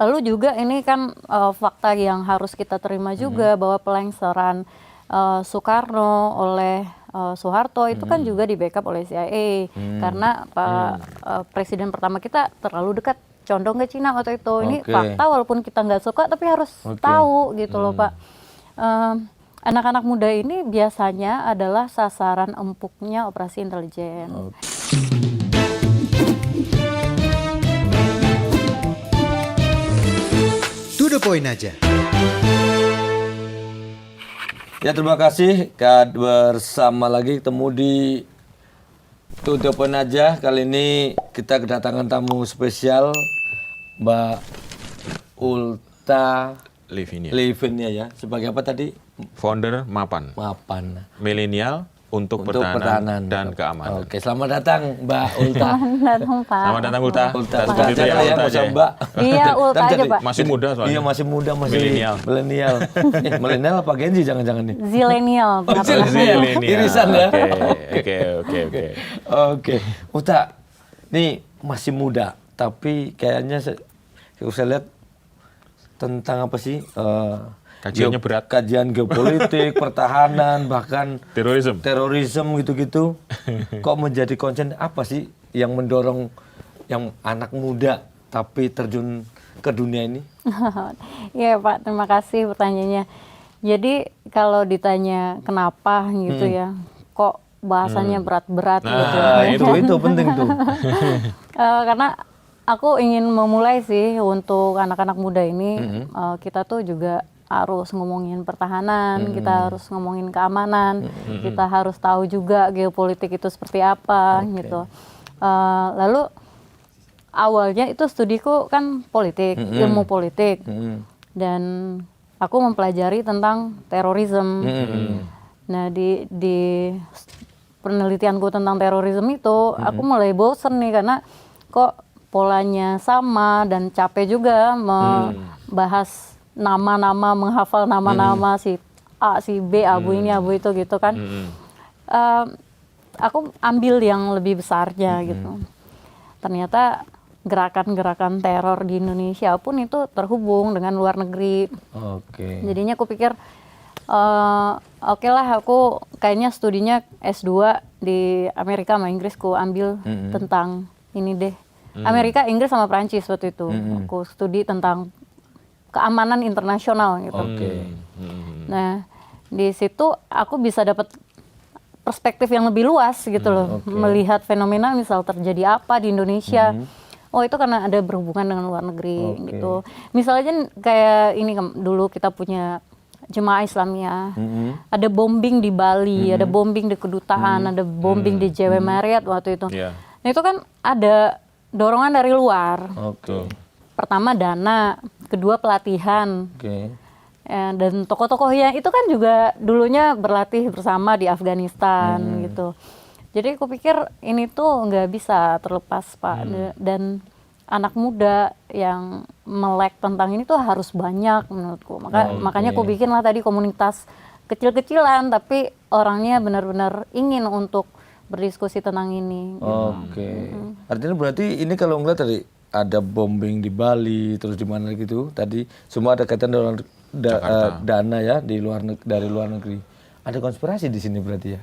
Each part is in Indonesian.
lalu juga ini kan fakta yang harus kita terima juga bahwa pelengseran Soekarno oleh Soeharto itu kan juga di backup oleh CIA karena presiden pertama kita terlalu dekat condong ke Cina waktu itu. Ini fakta walaupun kita nggak suka tapi harus tahu gitu loh Pak. Anak-anak muda ini biasanya adalah sasaran empuknya operasi intelijen. To the point aja. Ya terima kasih bersama lagi ketemu di To the point aja. Kali ini kita kedatangan tamu spesial Mbak Ulta Livinia ya. Sebagai apa tadi? Founder Mapan. Milenial untuk pertahanan dan keamanan. Oke, selamat datang Mbak Ulta. Selamat datang Pak. Selamat datang Ulta. Ulta aja ya, Ulta aja. Mbak. Iya, Ulta aja Pak. Masih muda soalnya. Iya, masih muda, masih milenial. Milenial apa Gen Z jangan-jangan nih? Zilenial. Irisan ya. Oke. Ulta, nih masih muda, tapi kayaknya saya lihat tentang apa sih? Kajiannya berat. Kajian geopolitik, pertahanan, bahkan terorisme gitu-gitu. Kok menjadi concern apa sih yang mendorong yang anak muda tapi terjun ke dunia ini? Iya Pak, terima kasih pertanyaannya. Jadi kalau ditanya kenapa gitu ya, kok bahasanya berat-berat gitu. Itu penting tuh. Karena aku ingin memulai sih untuk anak-anak muda ini, kita tuh juga harus ngomongin pertahanan, kita harus ngomongin keamanan, kita harus tahu juga geopolitik itu seperti apa gitu. Lalu awalnya itu studiku kan politik, ilmu politik, dan aku mempelajari tentang terorisme. Nah di penelitianku tentang terorisme itu, aku mulai bosen nih karena kok polanya sama dan capek juga membahas nama-nama, menghafal nama-nama si A, si B, abu ini, abu itu gitu kan. Aku ambil yang lebih besarnya gitu. Ternyata gerakan-gerakan teror di Indonesia pun itu terhubung dengan luar negeri. Jadinya aku pikir, oke lah aku kayaknya studinya S2 di Amerika sama Inggris, ku ambil tentang ini deh. Amerika, Inggris sama Prancis waktu itu. Aku studi tentang keamanan internasional gitu. Nah, di situ aku bisa dapat perspektif yang lebih luas gitu loh, melihat fenomena misal terjadi apa di Indonesia. Oh itu karena ada berhubungan dengan luar negeri gitu. Misalnya kayak ini dulu kita punya Jemaah Islamiyah, ada bombing di Bali, ada bombing di kedutaan, ada bombing di JW Marriott waktu itu. Nah itu kan ada dorongan dari luar. Pertama dana, kedua pelatihan, dan tokoh-tokohnya itu kan juga dulunya berlatih bersama di Afghanistan gitu. Jadi aku pikir ini tuh nggak bisa terlepas Pak, dan anak muda yang melek tentang ini tuh harus banyak menurutku. Makanya aku bikin lah tadi komunitas kecil-kecilan, tapi orangnya benar-benar ingin untuk berdiskusi tentang ini. Artinya berarti ini kalau ngeliat tadi ada bombing di Bali, terus di mana gitu. Tadi semua ada kaitan dengan dana ya dari luar negeri. Ada konspirasi di sini berarti ya?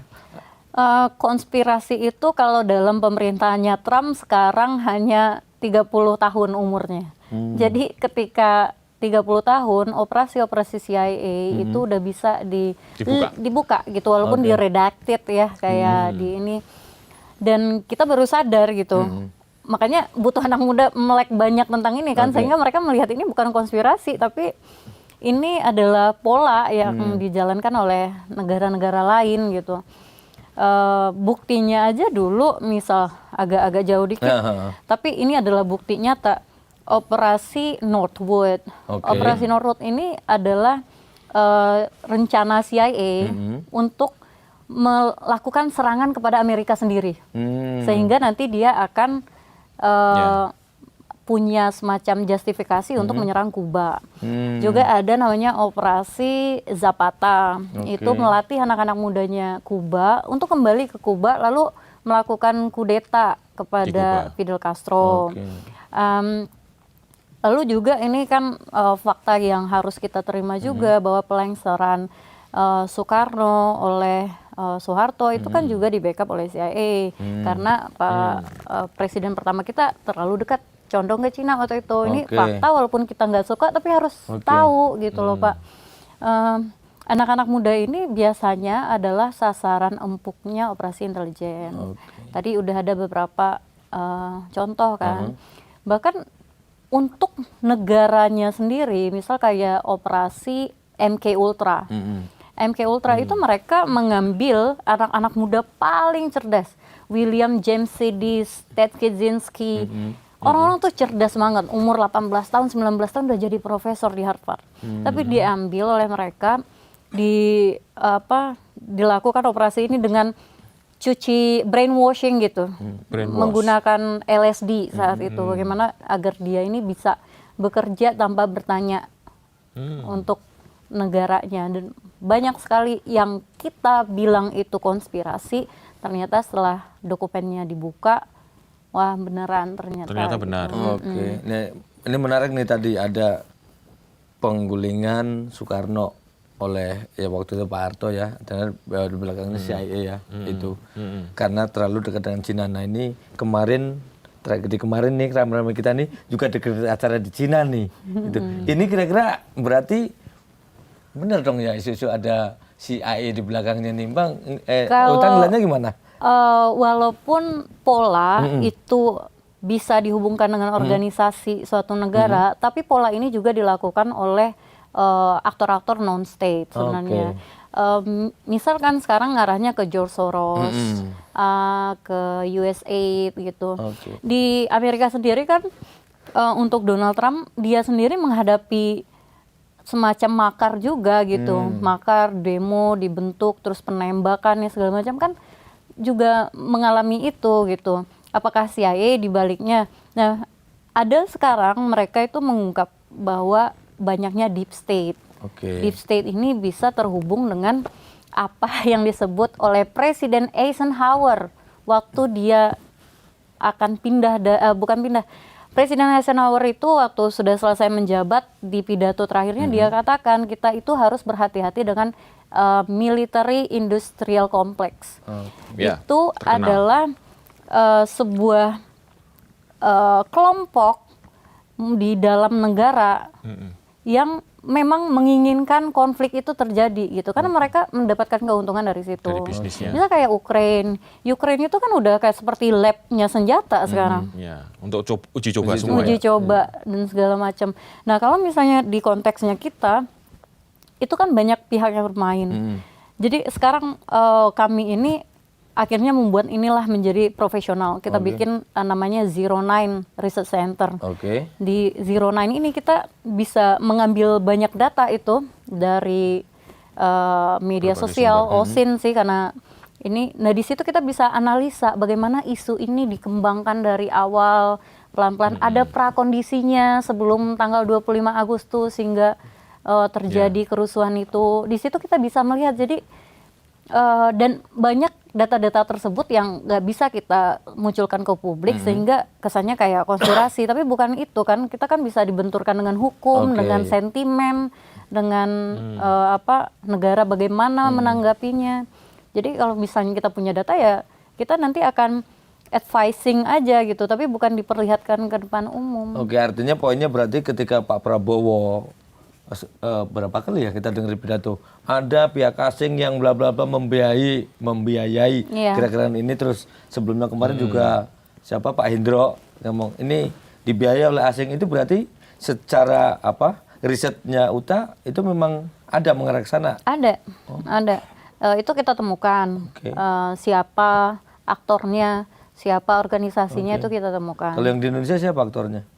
Konspirasi itu kalau dalam pemerintahannya Trump sekarang hanya 30 tahun umurnya. Jadi ketika 30 tahun operasi-operasi CIA itu udah bisa dibuka gitu, walaupun di-redacted ya kayak di ini. Dan kita baru sadar gitu. Makanya butuh anak muda melek banyak tentang ini kan, sehingga mereka melihat ini bukan konspirasi, tapi ini adalah pola yang dijalankan oleh negara-negara lain gitu. Buktinya aja dulu misal agak-agak jauh dikit, tapi ini adalah bukti nyata. Operasi Northwood. Operasi Northwood ini adalah rencana CIA untuk melakukan serangan kepada Amerika sendiri, sehingga nanti dia akan punya semacam justifikasi untuk menyerang Kuba. Juga ada namanya Operasi Zapata, itu melatih anak-anak mudanya Kuba untuk kembali ke Kuba lalu melakukan kudeta kepada Fidel Castro. Lalu juga ini kan fakta yang harus kita terima juga bahwa pelengseran Soekarno oleh Soeharto itu kan juga di backup oleh CIA karena presiden pertama kita terlalu dekat condong ke Cina waktu itu. Ini fakta walaupun kita nggak suka tapi harus tahu gitu loh Pak. Anak-anak muda ini biasanya adalah sasaran empuknya operasi intelijen. Tadi udah ada beberapa contoh kan. Bahkan untuk negaranya sendiri, misal kayak operasi MK Ultra. MK Ultra itu mereka mengambil anak-anak muda paling cerdas. William James Sidis, Ted Kaczynski. Orang-orang tuh cerdas banget, umur 18 tahun, 19 tahun udah jadi profesor di Harvard. Tapi diambil oleh mereka, dilakukan operasi ini dengan cuci brainwashing gitu, menggunakan LSD saat itu, bagaimana agar dia ini bisa bekerja tanpa bertanya untuk negaranya. Dan banyak sekali yang kita bilang itu konspirasi, ternyata setelah dokumennya dibuka, wah beneran ternyata. Ternyata benar. Ini menarik nih, tadi ada penggulingan Soekarno oleh waktu itu Pak Harto ya, dan di belakangnya CIA ya itu karena terlalu dekat dengan Cina. Nah ini kemarin nih rame-rame kita nih juga dekat acara di Cina nih. Gitu. Ini kira-kira berarti benar dong ya isu-isu ada CIA di belakangnya nih Bang. Utang nilainya gimana? Walaupun pola itu bisa dihubungkan dengan organisasi suatu negara, tapi pola ini juga dilakukan oleh aktor-aktor non-state sebenarnya. Misalkan sekarang ngarahnya ke George Soros, ke USA gitu. Di Amerika sendiri kan untuk Donald Trump, dia sendiri menghadapi semacam makar juga gitu. Makar, demo, dibentuk, terus penembakan segala macam kan juga mengalami itu gitu. Apakah CIA di baliknya? Nah, ada sekarang mereka itu mengungkap bahwa banyaknya deep state. Deep state ini bisa terhubung dengan apa yang disebut oleh Presiden Eisenhower waktu dia akan Presiden Eisenhower itu waktu sudah selesai menjabat, di pidato terakhirnya dia katakan kita itu harus berhati-hati dengan military industrial complex. Itu adalah sebuah kelompok di dalam negara yang memang menginginkan konflik itu terjadi gitu, karena mereka mendapatkan keuntungan dari situ. Dari bisnisnya. Misal kayak Ukraine itu kan udah kayak seperti labnya senjata sekarang. Untuk uji coba semua. Uji coba dan segala macam. Nah kalau misalnya di konteksnya kita, itu kan banyak pihak yang bermain. Jadi sekarang kami ini akhirnya membuat inilah menjadi profesional. Kita bikin namanya Zero9 Research Center. Di Zero9 ini kita bisa mengambil banyak data itu dari media sosial, OSIN sih karena ini. Nah di situ kita bisa analisa bagaimana isu ini dikembangkan dari awal pelan-pelan. Ada prakondisinya sebelum tanggal 25 Agustus hingga terjadi kerusuhan itu. Di situ kita bisa melihat. Jadi dan banyak data-data tersebut yang nggak bisa kita munculkan ke publik sehingga kesannya kayak konspirasi, tapi bukan itu kan. Kita kan bisa dibenturkan dengan hukum, dengan sentimen, dengan negara bagaimana menanggapinya. Jadi kalau misalnya kita punya data ya kita nanti akan advising aja gitu, tapi bukan diperlihatkan ke depan umum. Artinya poinnya berarti ketika Pak Prabowo berapa kali ya kita dengar pidato, ada pihak asing yang bla bla bla membiayai gerakan ini. Terus sebelumnya kemarin juga siapa Pak Hendro ngomong ini dibiayai oleh asing. Itu berarti secara risetnya UTA itu memang ada mengarah ke sana? Ada. Itu kita temukan siapa aktornya, siapa organisasinya, itu kita temukan. Kalau yang di Indonesia siapa aktornya?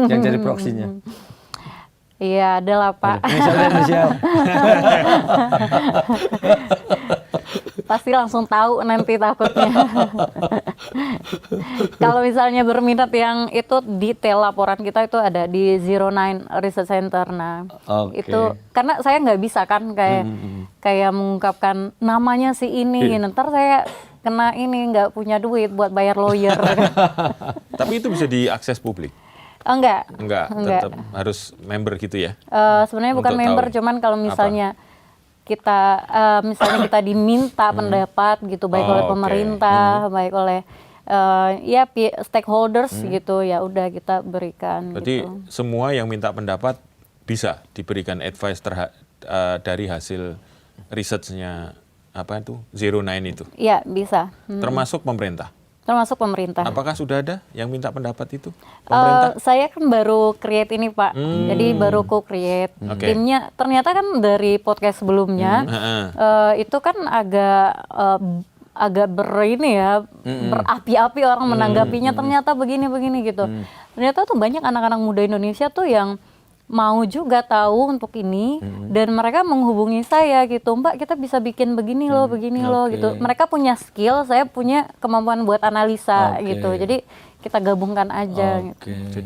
Yang jadi proksinya? Iya, adalah Pak. Misalnya. Pasti langsung tahu nanti takutnya. Kalau misalnya berminat yang itu detail laporan kita itu ada di Zero9 Research Center. Nah, itu karena saya nggak bisa kan kayak mengungkapkan namanya si ini. Ntar saya kena ini nggak punya duit buat bayar lawyer. Tapi itu bisa diakses publik. Enggak. Enggak, tetap harus member gitu ya. Sebenarnya bukan Untuk member, tahu cuman kalau misalnya kita diminta pendapat gitu, baik oleh oke. pemerintah, baik oleh stakeholders gitu, ya udah kita berikan. Berarti gitu. semua yang minta pendapat bisa diberikan advice dari hasil research-nya apa itu Zero Nine itu, Iya bisa. termasuk pemerintah. Termasuk pemerintah. Apakah sudah ada yang minta pendapat itu? Pemerintah? Saya kan baru create ini Pak, jadi baru co-create. Oke. Timnya ternyata kan dari podcast sebelumnya itu kan agak berapi-api orang menanggapinya. Ternyata begini gitu. Ternyata tuh banyak anak-anak muda Indonesia tuh yang mau juga tahu untuk ini dan mereka menghubungi saya gitu, Mbak kita bisa bikin begini loh gitu. Mereka punya skill, saya punya kemampuan buat analisa gitu. Jadi kita gabungkan aja gitu.